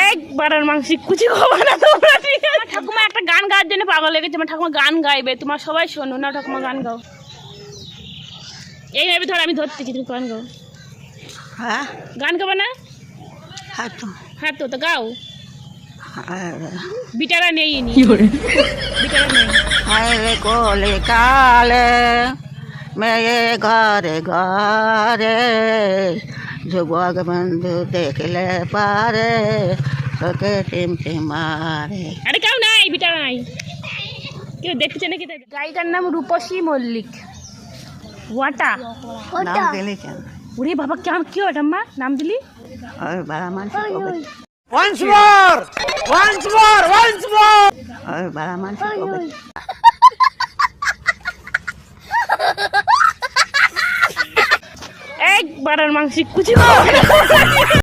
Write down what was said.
একবারের মাংস কুচি খাবো না তোমরা, ঠিক আছে? ঠাকুমা একটা গান গাওয়ার জন্য পাগল লেগেছে, আমার ঠাকুমা গান গাইবে, তোমার সবাই শোনো না। ঠাকুমা গান গাও, এইভাবে ধর, আমি ধরতে কি, তুমি গান গাও। হ্যাঁ, গান গাবে না? হ্যাঁ তো তো গাও। বিটারা নেই নি, বিটারা নেই। হায় কোলে কালে মেয়ে ঘরে ঘরে যুবক বন্ধু দেখলে পারে তোকে টিমটিম মারে। আরে কেউ নাই, বিটারা নাই, কেউ দেখছে নাকি? গায়িকার নাম রূপসী মল্লিক। ওয়াটা নাম দিলি কেন? ওরে বাবা, কেমন কি ওটা মা নাম দিলি? ওই বাড়া মানুষ কবে? Once more! Once more! Once more! ওই বাড়া মানুষ কবে? একবারের মাংস কুচি খাবো না।